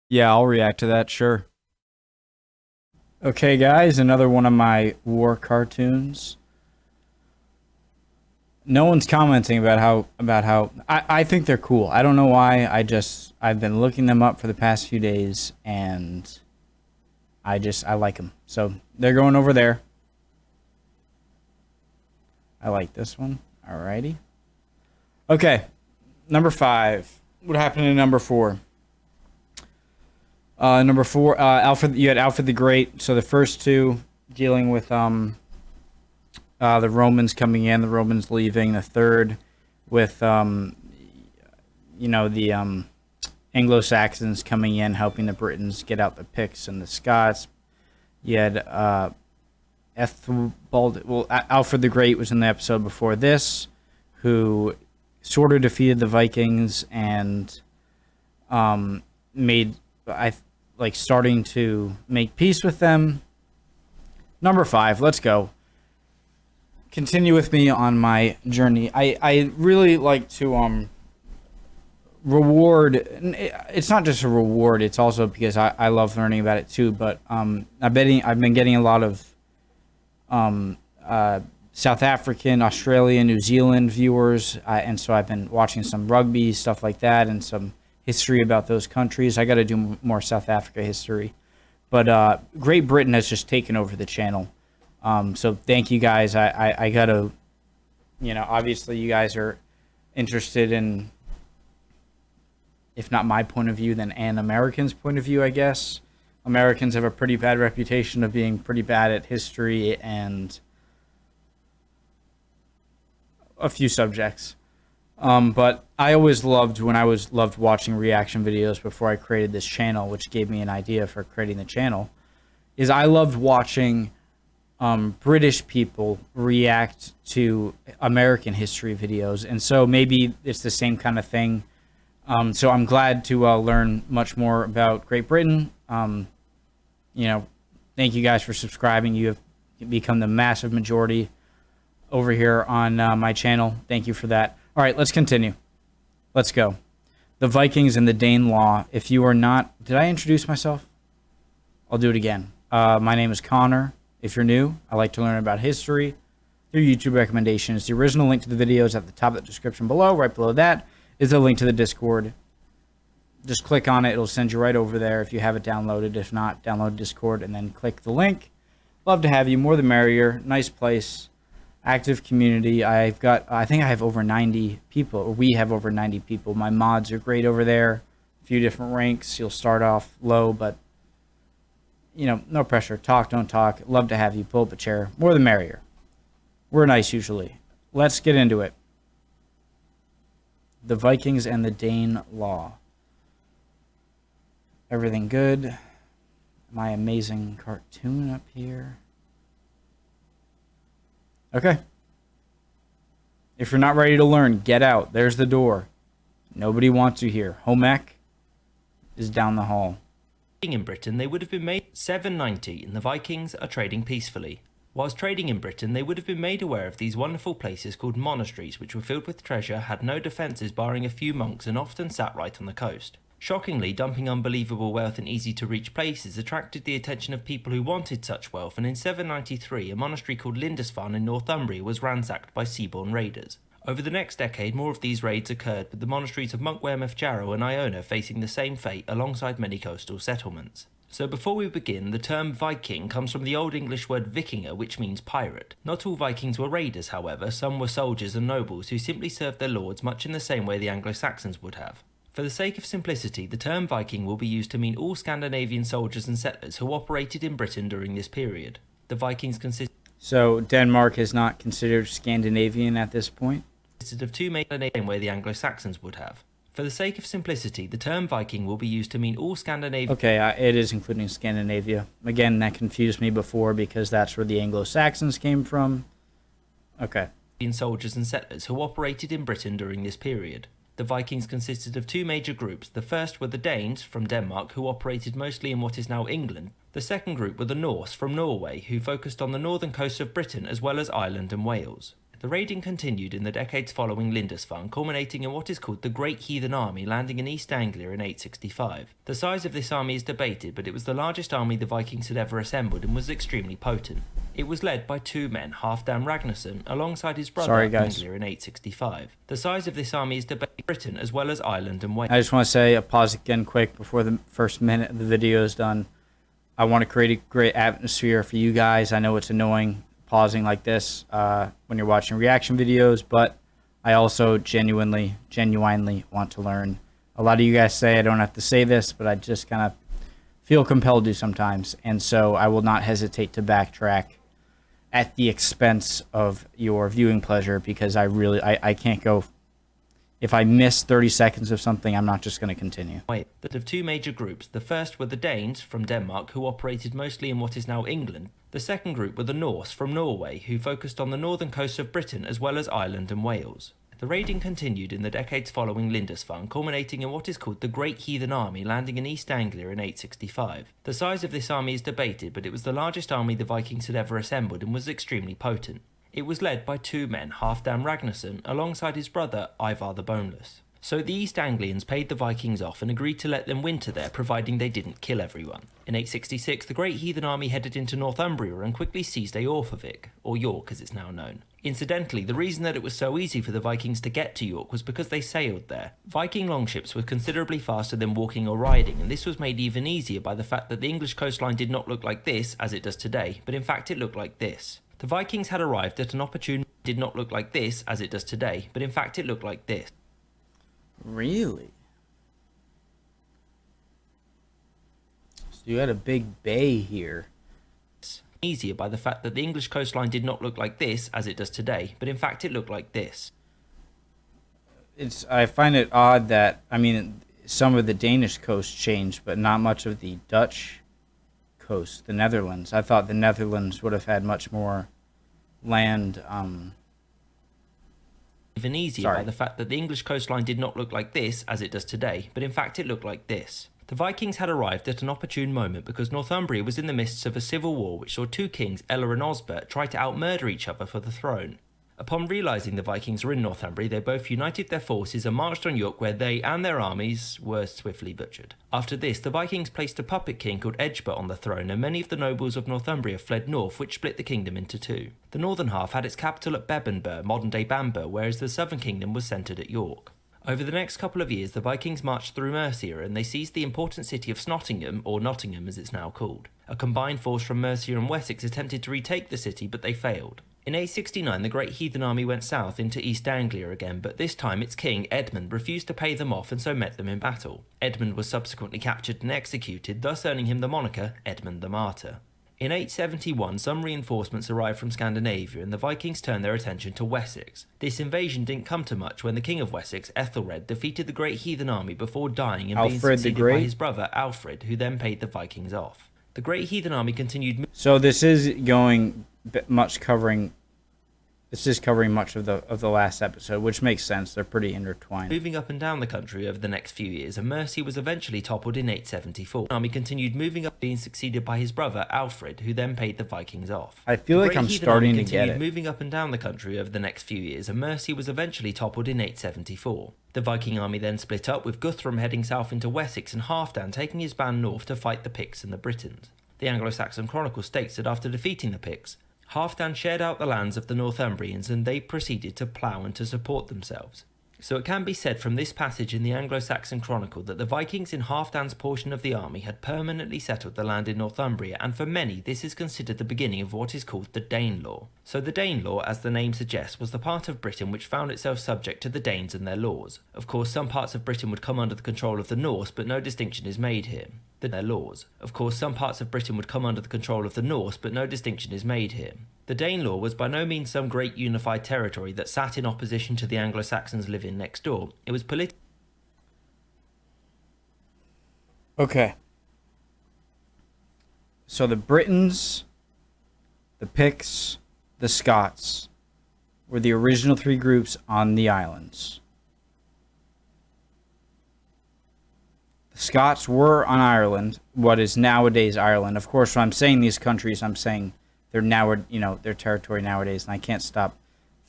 Yeah, I'll react to that, sure. Okay, guys, another one of my war cartoons. No one's commenting about how I think they're cool. I don't know why. I've been looking them up for the past few days and I like them. So they're going over there. I like this one. Alrighty. Okay, number 5. What happened in number 4? Number 4, Alfred. You had Alfred the Great. So the first two dealing with the Romans coming in, the Romans leaving. The third with the Anglo-Saxons coming in, helping the Britons get out the Picts and the Scots. You had Alfred the Great was in the episode before this, who sort of defeated the Vikings and made starting to make peace with them. Number 5, let's go. Continue with me on my journey. I really like to reward. It's not just a reward, it's also because I love learning about it too, but I've been getting a lot of South African, Australian, New Zealand viewers, and so I've been watching some rugby, stuff like that, and some history about those countries. I got to do more South Africa history. But Great Britain has just taken over the channel. So thank you guys. I got to, obviously you guys are interested in, if not my point of view, then an American's point of view, I guess. Americans have a pretty bad reputation of being pretty bad at history and a few subjects. But I always loved watching reaction videos before I created this channel, which gave me an idea for creating the channel, is I loved watching British people react to American history videos. And so maybe it's the same kind of thing. So I'm glad to learn much more about Great Britain. Thank you guys for subscribing. You have become the massive majority over here on my channel. Thank you for that. All right, let's continue. Let's go. The Vikings and the Dane Law. If you are not... Did I introduce myself? I'll do it again. My name is Connor. If you're new, I like to learn about history through YouTube recommendations. The original link to the video is at the top of the description below. Right below that is a link to the Discord. Just click on it. It'll send you right over there if you have it downloaded. If not, download Discord and then click the link. Love to have you. More the merrier. Nice place. Active community. I think I have over 90 people, or we have over 90 people. My mods are great over there. A few different ranks. You'll start off low, but no pressure. Talk, don't talk. Love to have you. Pull up a chair. More the merrier. We're nice usually. Let's get into it. The Vikings and the Dane Law. Everything good? My amazing cartoon up here. Okay. If you're not ready to learn, get out. There's the door. Nobody wants you here. Home ec is down the hall. In Britain, they would have been made 790, and the Vikings are trading peacefully. Whilst trading in Britain, they would have been made aware of these wonderful places called monasteries, which were filled with treasure, had no defences barring a few monks, and often sat right on the coast. Shockingly, dumping unbelievable wealth in easy-to-reach places attracted the attention of people who wanted such wealth, and in 793, a monastery called Lindisfarne in Northumbria was ransacked by seaborne raiders. Over the next decade, more of these raids occurred, with the monasteries of Monk Wearmouth Jarrow and Iona facing the same fate alongside many coastal settlements. So before we begin, the term Viking comes from the Old English word vikinger, which means pirate. Not all Vikings were raiders, however. Some were soldiers and nobles who simply served their lords much in the same way the Anglo-Saxons would have. For the sake of simplicity, the term Viking will be used to mean all Scandinavian soldiers and settlers who operated in Britain during this period. The Vikings consisted So Denmark is not considered Scandinavian at this point? Of two major names, the same way the Anglo-Saxons would have. For the sake of simplicity, the term Viking will be used to mean all Scandinavian... Okay, it is including Scandinavia. Again, that confused me before because that's where the Anglo-Saxons came from. Okay. Soldiers and settlers who operated in Britain during this period. The Vikings consisted of two major groups. The first were the Danes from Denmark, who operated mostly in what is now England. The second group were the Norse from Norway, who focused on the northern coast of Britain as well as Ireland and Wales. The raiding continued in the decades following Lindisfarne, culminating in what is called the Great Heathen Army, landing in East Anglia in 865. The size of this army is debated, but it was the largest army the Vikings had ever assembled and was extremely potent. It was led by two men, Halfdan Ragnarsson, alongside his brother Anglia in 865. The size of this army is debated Britain as well as Ireland and Wales. I just want to say, pause again quick before the first minute of the video is done. I want to create a great atmosphere for you guys. I know it's annoying pausing like this when you're watching reaction videos, but I also genuinely want to learn. A lot of you guys say I don't have to say this, but I just kind of feel compelled to sometimes, and so I will not hesitate to backtrack at the expense of your viewing pleasure, because I can't go. If I miss 30 seconds of something, I'm not just going to continue. That of two major groups. The first were the Danes from Denmark, who operated mostly in what is now England. The second group were the Norse from Norway, who focused on the northern coast of Britain as well as Ireland and Wales. The raiding continued in the decades following Lindisfarne, culminating in what is called the Great Heathen Army, landing in East Anglia in 865. The size of this army is debated, but it was the largest army the Vikings had ever assembled and was extremely potent. It was led by two men, Halfdan Ragnarsson, alongside his brother Ivar the Boneless. So the East Anglians paid the Vikings off and agreed to let them winter there, providing they didn't kill everyone. In 866, the Great Heathen Army headed into Northumbria and quickly seized Eorfavik, or York as it's now known. Incidentally, the reason that it was so easy for the Vikings to get to York was because they sailed there. Viking longships were considerably faster than walking or riding, and this was made even easier by the fact that the English coastline did not look like this, as it does today, but in fact it looked like this. The Vikings had arrived at an opportune did not look like this, as it does today, but in fact it looked like this. Really? So you had a big bay here. Easier by the fact that the English coastline did not look like this, as it does today, but in fact it looked like this. I find it odd that, I mean, some of the Danish coast changed, but not much of the Dutch coast, the Netherlands. I thought the Netherlands would have had much more land. Even easier by the fact that the English coastline did not look like this, as it does today, but in fact it looked like this. The Vikings had arrived at an opportune moment because Northumbria was in the midst of a civil war which saw two kings, Ella and Osbert, try to outmurder each other for the throne. Upon realising the Vikings were in Northumbria, they both united their forces and marched on York, where they and their armies were swiftly butchered. After this, the Vikings placed a puppet king called Egbert on the throne, and many of the nobles of Northumbria fled north, which split the kingdom into two. The northern half had its capital at Bebbanburg, modern-day Bamburgh, whereas the southern kingdom was centred at York. Over the next couple of years, the Vikings marched through Mercia and they seized the important city of Snottingham, or Nottingham as it's now called. A combined force from Mercia and Wessex attempted to retake the city, but they failed. In 869, the Great Heathen Army went south into East Anglia again, but this time its king, Edmund, refused to pay them off and so met them in battle. Edmund was subsequently captured and executed, thus earning him the moniker Edmund the Martyr. In 871, some reinforcements arrived from Scandinavia and the Vikings turned their attention to Wessex. This invasion didn't come to much when the King of Wessex, Ethelred, defeated the Great Heathen Army before dying and being succeeded by his brother Alfred, who then paid the Vikings off. The Great Heathen Army continued... So this is going covering much of the last episode, which makes sense. They're pretty intertwined. Moving up and down the country over the next few years, and Mercia was eventually toppled in 874. The army continued moving up, being succeeded by his brother Alfred, who then paid the Vikings off. I feel like I'm starting to get it. Moving up and down the country over the next few years, and Mercia was eventually toppled in 874. The Viking army then split up, with Guthrum heading south into Wessex and Halfdan taking his band north to fight the Picts and the Britons. The Anglo-Saxon Chronicle states that after defeating the Picts, Halfdan shared out the lands of the Northumbrians and they proceeded to plough and to support themselves. So it can be said from this passage in the Anglo-Saxon Chronicle that the Vikings in Halfdan's portion of the army had permanently settled the land in Northumbria, and for many this is considered the beginning of what is called the Dane Law. So the Dane Law, as the name suggests, was the part of Britain which found itself subject to the Danes and their laws. Of course, some parts of Britain would come under the control of the Norse, but no distinction is made here. Their laws. Of course, some parts of Britain would come under the control of the Norse, but no distinction is made here. The Dane Law was by no means some great unified territory that sat in opposition to the Anglo-Saxons living next door. It was political. Okay. So the Britons, the Picts, the Scots were the original three groups on the islands. The Scots were on Ireland, what is nowadays Ireland. Of course, when I'm saying these countries, I'm saying they're now, their territory nowadays, and I can't stop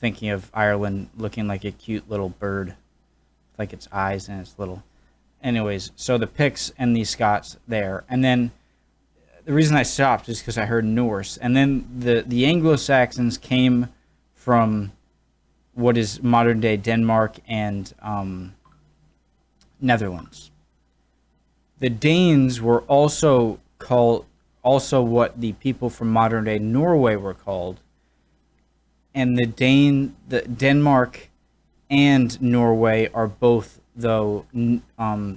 thinking of Ireland looking like a cute little bird, like its eyes and its little. Anyways, so the Picts and the Scots there, and then the reason I stopped is because I heard Norse, and then the Anglo-Saxons came from what is modern day Denmark and Netherlands. The Danes were also what the people from modern day Norway were called, and the Denmark and Norway are both, though,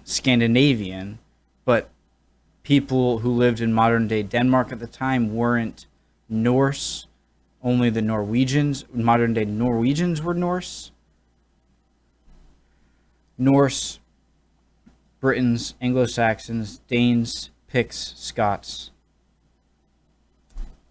Scandinavian, but people who lived in modern day Denmark at the time weren't Norse. Only the Norwegians, modern day Norwegians, were Norse. Norse, Britons, Anglo-Saxons, Danes, Picts, Scots.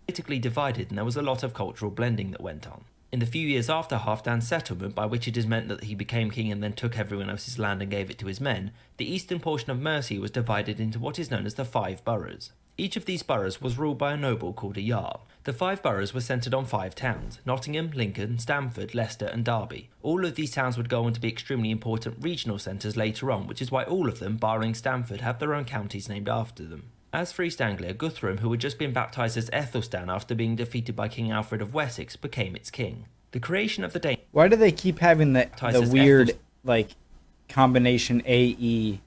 Politically divided, and there was a lot of cultural blending that went on. In the few years after Halfdan's settlement, by which it is meant that he became king and then took everyone else's land and gave it to his men, the eastern portion of Mercia was divided into what is known as the 5 boroughs. Each of these boroughs was ruled by a noble called a Jarl. The 5 boroughs were centred on 5 towns: Nottingham, Lincoln, Stamford, Leicester and Derby. All of these towns would go on to be extremely important regional centres later on, which is why all of them, barring Stamford, have their own counties named after them. As for East Anglia, Guthrum, who had just been baptised as Ethelstan after being defeated by King Alfred of Wessex, became its king. The creation of the Dane... Why do they keep having the weird, like, combination AE?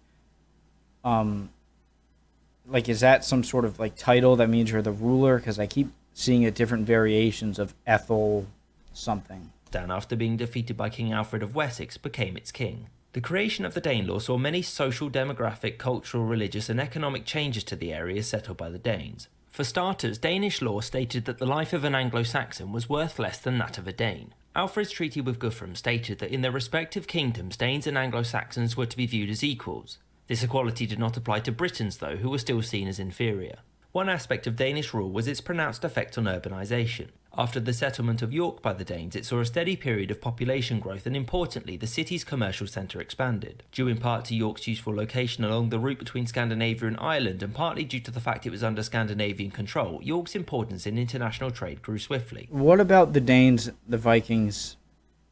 Like, is that some sort of, like, title that means you're the ruler? Because I keep seeing it different variations of Ethel something. Dan, after being defeated by King Alfred of Wessex, became its king. The creation of the Danelaw saw many social, demographic, cultural, religious and economic changes to the areas settled by the Danes. For starters, Danish law stated that the life of an Anglo-Saxon was worth less than that of a Dane. Alfred's treaty with Guthrum stated that in their respective kingdoms, Danes and Anglo-Saxons were to be viewed as equals. This equality did not apply to Britons, though, who were still seen as inferior. One aspect of Danish rule was its pronounced effect on urbanisation. After the settlement of York by the Danes, it saw a steady period of population growth, and importantly, the city's commercial centre expanded. Due in part to York's useful location along the route between Scandinavia and Ireland, and partly due to the fact it was under Scandinavian control, York's importance in international trade grew swiftly. What about the Danes, the Vikings'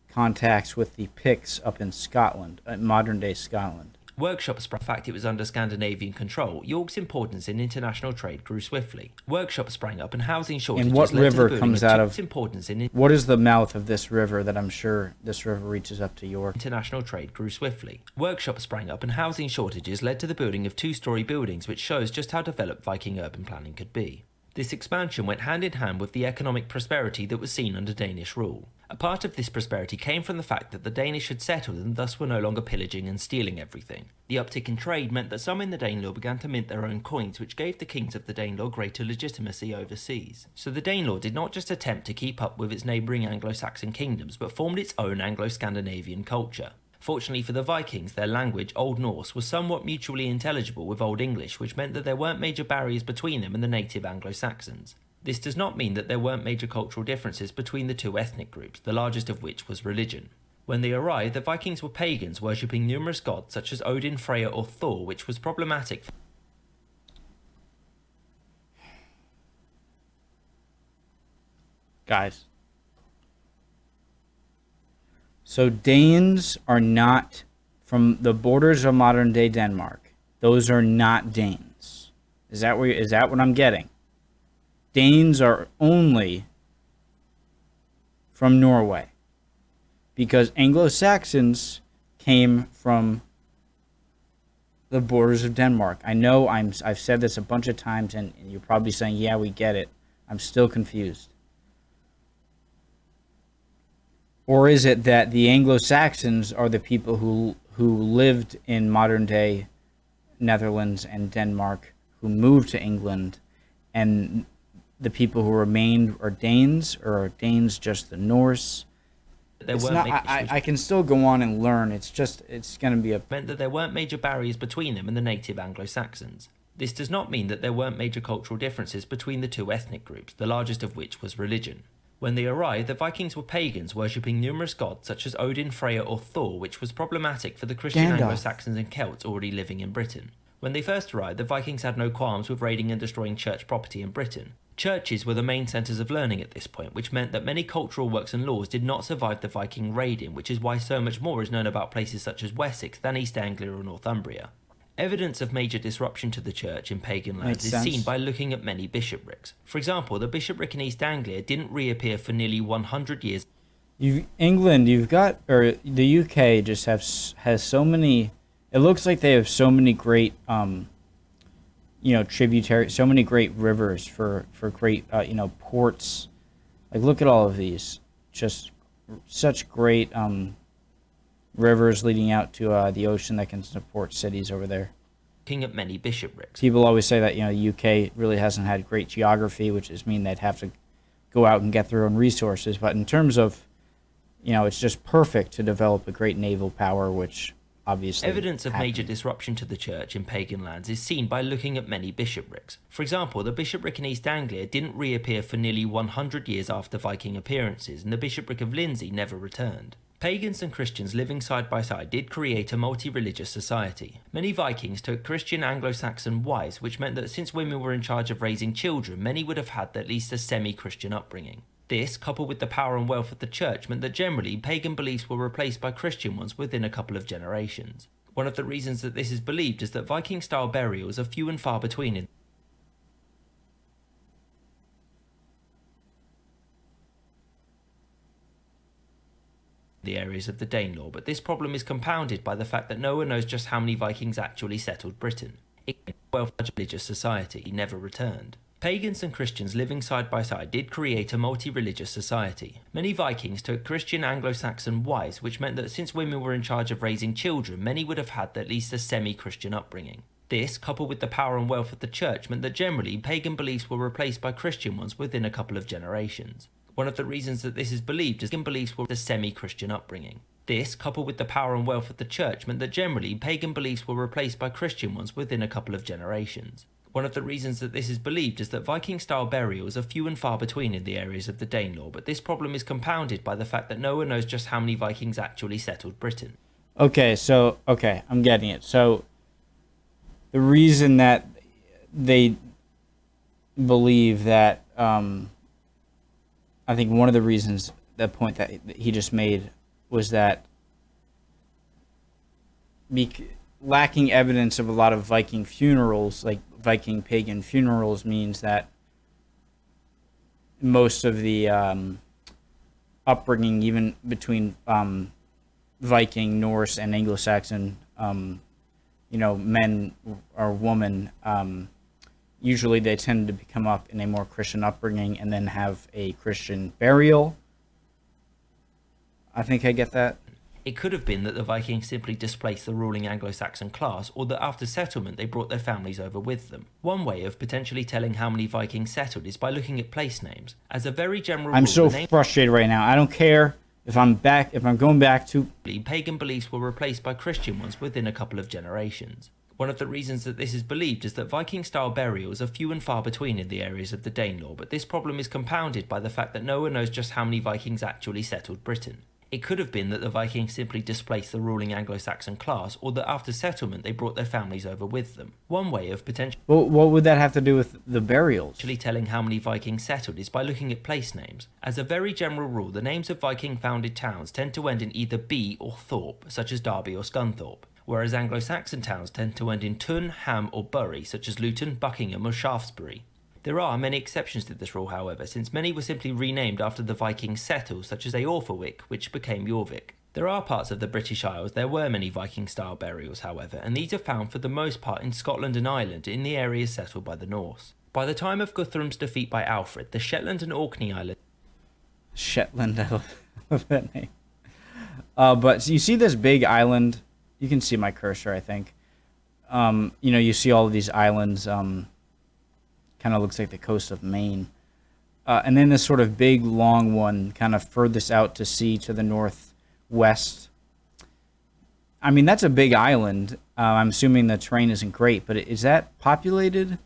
contacts with the Picts up in Scotland, modern-day Scotland? Workshops, in fact it was under Scandinavian control, York's importance in international trade grew swiftly. Workshops sprang up and housing shortages and what led river to the comes out of importance in what is the mouth of this river that I'm sure this river reaches up to York? International trade grew swiftly. Workshops sprang up and housing shortages led to the building of 2-storey buildings, which shows just how developed Viking urban planning could be. This expansion went hand in hand with the economic prosperity that was seen under Danish rule. A part of this prosperity came from the fact that the Danish had settled and thus were no longer pillaging and stealing everything. The uptick in trade meant that some in the Danelaw began to mint their own coins, which gave the kings of the Danelaw greater legitimacy overseas. So the Danelaw did not just attempt to keep up with its neighbouring Anglo-Saxon kingdoms, but formed its own Anglo-Scandinavian culture. Fortunately for the Vikings, their language, Old Norse, was somewhat mutually intelligible with Old English, which meant that there weren't major barriers between them and the native Anglo-Saxons. This does not mean that there weren't major cultural differences between the two ethnic groups, the largest of which was religion. When they arrived, the Vikings were pagans, worshipping numerous gods such as Odin, Freya or Thor, which was problematic. Guys. So Danes are not from the borders of modern day Denmark. Those are not Danes. Is that what I'm getting? Danes are only from Norway, because Anglo-Saxons came from the borders of Denmark. I know I've said this a bunch of times, and you're probably saying, yeah, we get it. I'm still confused. Or is it that the Anglo-Saxons are the people who lived in modern-day Netherlands and Denmark, who moved to England, and the people who remained are Danes, or are Danes just the Norse? I can still go on and learn. It's going to be meant that there weren't major barriers between them and the native Anglo-Saxons. This does not mean that there weren't major cultural differences between the two ethnic groups, the largest of which was religion. When they arrived, the Vikings were pagans, worshipping numerous gods such as Odin, Freya or Thor, which was problematic for the Christian Anglo-Saxons and Celts already living in Britain. When they first arrived, the Vikings had no qualms with raiding and destroying church property in Britain. Churches were the main centres of learning at this point, which meant that many cultural works and laws did not survive the Viking raiding, which is why so much more is known about places such as Wessex than East Anglia or Northumbria. Evidence of major disruption to the church in pagan lands is seen by looking at many bishoprics. For example, the bishopric in East Anglia didn't reappear for nearly 100 years. You've got, or the UK just has so many. It looks like they have so many great, tributary, so many great rivers for great, ports. Like, look at all of these, just such great rivers leading out to the ocean that can support cities over there. Looking at many bishoprics. People always say that the UK really hasn't had great geography, which is mean they'd have to go out and get their own resources. But in terms of, it's just perfect to develop a great naval power, which obviously evidence of happened. major disruption to the church in pagan lands is seen by looking at many bishoprics. For example, the bishopric in East Anglia didn't reappear for nearly 100 years after Viking appearances, and the bishopric of Lindsey never returned. Pagans and Christians living side by side did create a multi-religious society. Many Vikings took Christian Anglo-Saxon wives, which meant that since women were in charge of raising children, many would have had at least a semi-Christian upbringing. This, coupled with the power and wealth of the church, meant that generally pagan beliefs were replaced by Christian ones within a couple of generations. One of the reasons that this is believed is that Viking-style burials are few and far between in the areas of the Danelaw, but this problem is compounded by the fact that no one knows just how many Vikings actually settled Britain. A well-fledged religious society never returned. Pagans and Christians living side by side did create a multi-religious society. Many Vikings took Christian Anglo-Saxon wives, which meant that since women were in charge of raising children, many would have had at least a semi-Christian upbringing. This, coupled with the power and wealth of the church, meant that generally pagan beliefs were replaced by Christian ones within a couple of generations. One of the reasons that this is believed is pagan beliefs were a semi-Christian upbringing. This, coupled with the power and wealth of the church, meant that generally pagan beliefs were replaced by Christian ones within a couple of generations. One of the reasons that this is believed is that Viking-style burials are few and far between in the areas of the Danelaw, but this problem is compounded by the fact that no one knows just how many Vikings actually settled Britain. Okay, I'm getting it. So the reason that they believe that, I think one of the reasons, the point that he just made, was that lacking evidence of a lot of Viking funerals, like Viking pagan funerals, means that most of the upbringing, even between Viking, Norse, and Anglo-Saxon, men or women, usually they tend to come up in a more Christian upbringing and then have a Christian burial. I think I get that. It could have been that the Vikings simply displaced the ruling Anglo-Saxon class, or that after settlement they brought their families over with them. One way of potentially telling how many Vikings settled is by looking at place names. As a very general rule, I'm so frustrated right now. I don't care if I'm going back to... Pagan beliefs were replaced by Christian ones within a couple of generations. One of the reasons that this is believed is that Viking-style burials are few and far between in the areas of the Danelaw, but this problem is compounded by the fact that no one knows just how many Vikings actually settled Britain. It could have been that the Vikings simply displaced the ruling Anglo-Saxon class, or that after settlement they brought their families over with them. One way of potentially... Well, what would that have to do with the burials? Actually telling how many Vikings settled is by looking at place names. As a very general rule, the names of Viking-founded towns tend to end in either B or Thorpe, such as Derby or Scunthorpe, whereas Anglo-Saxon towns tend to end in Tun, Ham or Bury, such as Luton, Buckingham or Shaftesbury. There are many exceptions to this rule, however, since many were simply renamed after the Vikings settled, such as Eorforwick, which became Jorvik. There are parts of the British Isles there were many Viking-style burials, however, and these are found for the most part in Scotland and Ireland, in the areas settled by the Norse. By the time of Guthrum's defeat by Alfred, the Shetland and Orkney Islands... Shetland, I love that name. But you see this big island? You can see my cursor, I think. You see all of these islands... kind of looks like the coast of Maine. And then this sort of big, long one kind of furthest out to sea to the northwest. I mean, that's a big island. I'm assuming the terrain isn't great, but is that populated?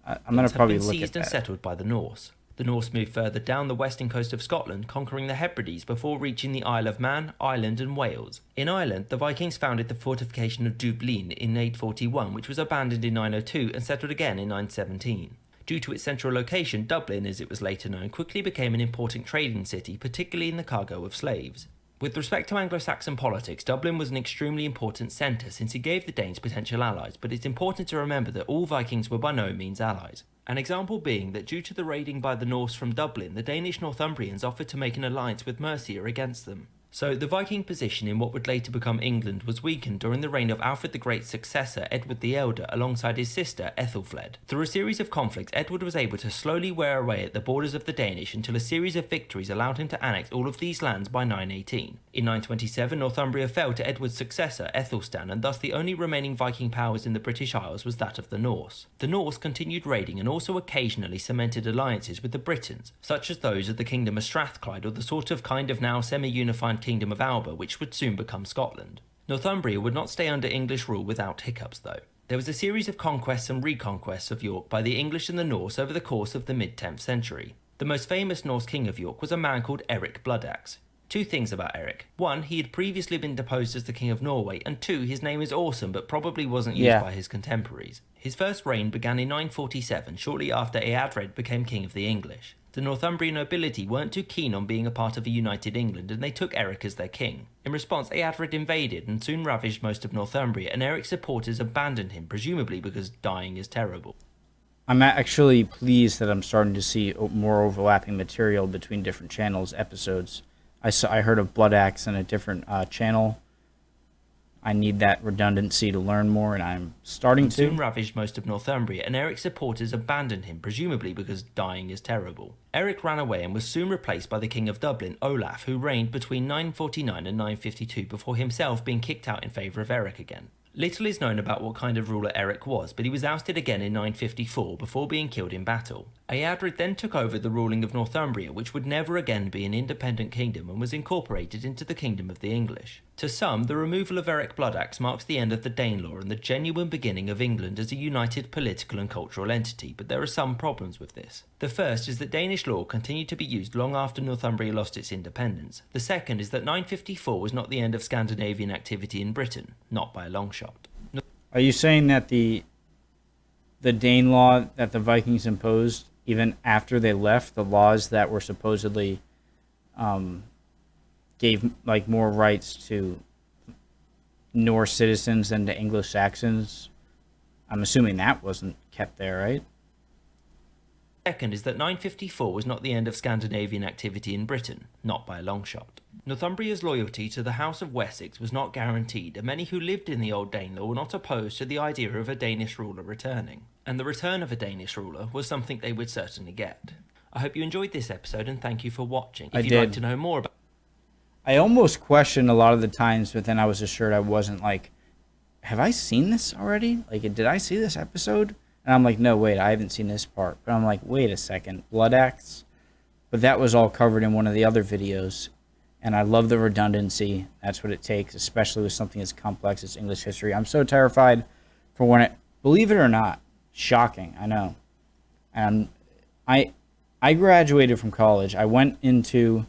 I'm going to probably look at that. Seized and settled by the Norse. The Norse moved further down the western coast of Scotland, conquering the Hebrides before reaching the Isle of Man, Ireland and Wales. In Ireland, the Vikings founded the fortification of Dublin in 841, which was abandoned in 902 and settled again in 917. Due to its central location, Dublin, as it was later known, quickly became an important trading city, particularly in the cargo of slaves. With respect to Anglo-Saxon politics, Dublin was an extremely important centre since it gave the Danes potential allies, but it's important to remember that all Vikings were by no means allies. An example being that due to the raiding by the Norse from Dublin, the Danish Northumbrians offered to make an alliance with Mercia against them. So the Viking position in what would later become England was weakened during the reign of Alfred the Great's successor, Edward the Elder, alongside his sister, Ethelfled. Through a series of conflicts, Edward was able to slowly wear away at the borders of the Danish until a series of victories allowed him to annex all of these lands by 918. In 927, Northumbria fell to Edward's successor, Ethelstan, and thus the only remaining Viking powers in the British Isles was that of the Norse. The Norse continued raiding and also occasionally cemented alliances with the Britons, such as those of the Kingdom of Strathclyde or the sort of kind of now semi-unified Kingdom of Alba, which would soon become Scotland. Northumbria would not stay under English rule without hiccups though. There was a series of conquests and reconquests of York by the English and the Norse over the course of the mid-10th century. The most famous Norse king of York was a man called Eric Bloodaxe. Two things about Eric. One, he had previously been deposed as the King of Norway, and two, his name is awesome but probably wasn't used by his contemporaries. His first reign began in 947, shortly after Eadred became King of the English. The Northumbrian nobility weren't too keen on being a part of a united England, and they took Eric as their king. In response, Eadred invaded and soon ravaged most of Northumbria, and Eric's supporters abandoned him, presumably because dying is terrible. I'm actually pleased that I'm starting to see more overlapping material between different channels, episodes. I heard of Bloodaxe in a different channel. I need that redundancy to learn more, and I'm starting to. Soon ravaged most of Northumbria, and Eric's supporters abandoned him, presumably because dying is terrible. Eric ran away and was soon replaced by the King of Dublin, Olaf, who reigned between 949 and 952 before himself being kicked out in favour of Eric again. Little is known about what kind of ruler Eric was, but he was ousted again in 954 before being killed in battle. Eadred then took over the ruling of Northumbria, which would never again be an independent kingdom and was incorporated into the Kingdom of the English. To some, the removal of Eric Bloodaxe marks the end of the Danelaw and the genuine beginning of England as a united political and cultural entity, but there are some problems with this. The first is that Danish law continued to be used long after Northumbria lost its independence. The second is that 954 was not the end of Scandinavian activity in Britain, not by a long shot. Are you saying that the Dane law that the Vikings imposed, even after they left, the laws that were supposedly gave like more rights to Norse citizens than to Anglo-Saxons, I'm assuming that wasn't kept there, right? Second is that 954 was not the end of Scandinavian activity in Britain, not by a long shot. Northumbria's loyalty to the House of Wessex was not guaranteed, and many who lived in the old Danelaw were not opposed to the idea of a Danish ruler returning. And the return of a Danish ruler was something they would certainly get. I hope you enjoyed this episode and thank you for watching. If you'd like to know more about... I almost questioned a lot of the times, but then I was assured I wasn't like, have I seen this already? Like, did I see this episode? And I'm like, no, wait, I haven't seen this part. But I'm like, wait a second, Bloodaxe? But that was all covered in one of the other videos. And I love the redundancy. That's what it takes, especially with something as complex as English history. I'm so terrified for when it, believe it or not, shocking, I know. And I graduated from college. I went to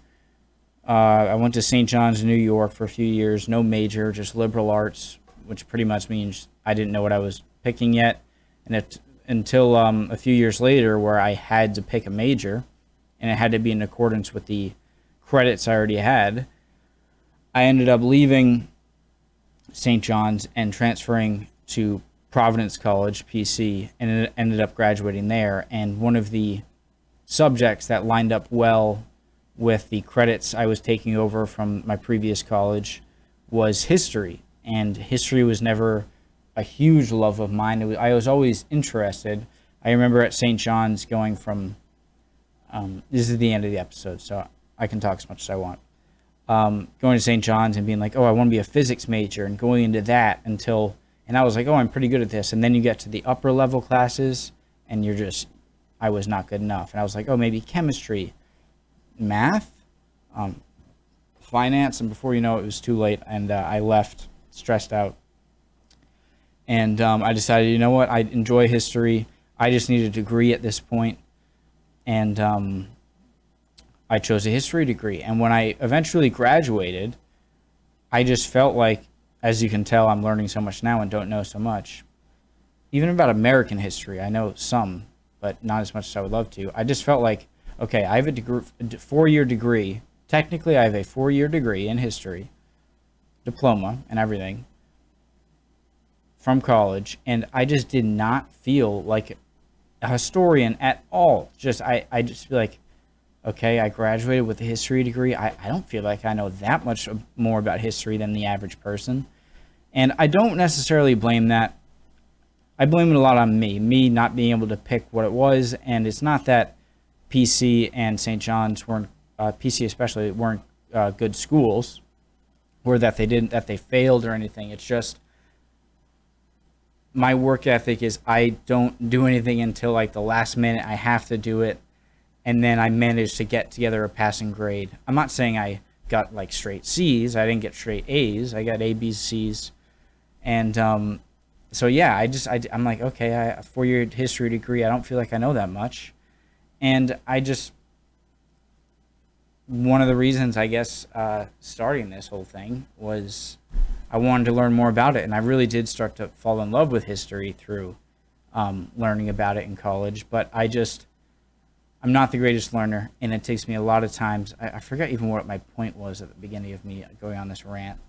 St. John's in New York for a few years, no major, just liberal arts, which pretty much means I didn't know what I was picking yet. And until a few years later, where I had to pick a major, and it had to be in accordance with the credits I already had, I ended up leaving St. John's and transferring to Providence College, PC, and it ended up graduating there. And one of the subjects that lined up well with the credits I was taking over from my previous college was history. And history was never a huge love of mine. I was always interested. I remember at St. John's going from, this is the end of the episode, so I can talk as much as I want. Going to St. John's and being like, oh, I want to be a physics major, and going into that and I was like, oh, I'm pretty good at this. And then you get to the upper level classes, and I was not good enough. And I was like, oh, maybe chemistry, math, finance, and before you know it was too late, and I left stressed out. And I decided, you know what, I enjoy history. I just need a degree at this point. And I chose a history degree. And when I eventually graduated, I just felt like, as you can tell, I'm learning so much now and don't know so much. Even about American history, I know some, but not as much as I would love to. I just felt like, okay, I have a degree, 4-year degree. Technically, I have a 4-year degree in history, diploma, and everything from college, and I just did not feel like a historian at all. I just feel like, okay, I graduated with a history degree. I don't feel like I know that much more about history than the average person. And I don't necessarily blame that. I blame it a lot on me not being able to pick what it was. And it's not that PC and St. John's weren't, PC especially, weren't good schools, or that they failed or anything. It's just my work ethic is I don't do anything until like the last minute. I have to do it. And then I managed to get together a passing grade. I'm not saying I got like straight C's. I didn't get straight A's. I got A, B's, C's. And so yeah, I'm like, okay, a 4-year history degree. I don't feel like I know that much. And one of the reasons, I guess, starting this whole thing was I wanted to learn more about it. And I really did start to fall in love with history through learning about it in college. But I'm not the greatest learner, and it takes me a lot of times. I forgot even what my point was at the beginning of me going on this rant.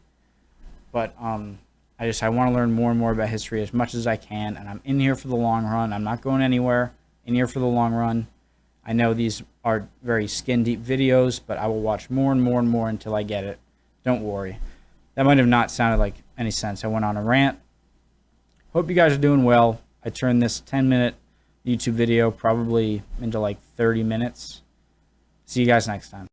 But I want to learn more and more about history as much as I can, and I'm in here for the long run. I'm not going anywhere. In here for the long run. I know these are very skin-deep videos, but I will watch more and more and more until I get it. Don't worry. That might have not sounded like any sense. I went on a rant. Hope you guys are doing well. I turned this 10-minute YouTube video probably into like 30 minutes. See you guys next time.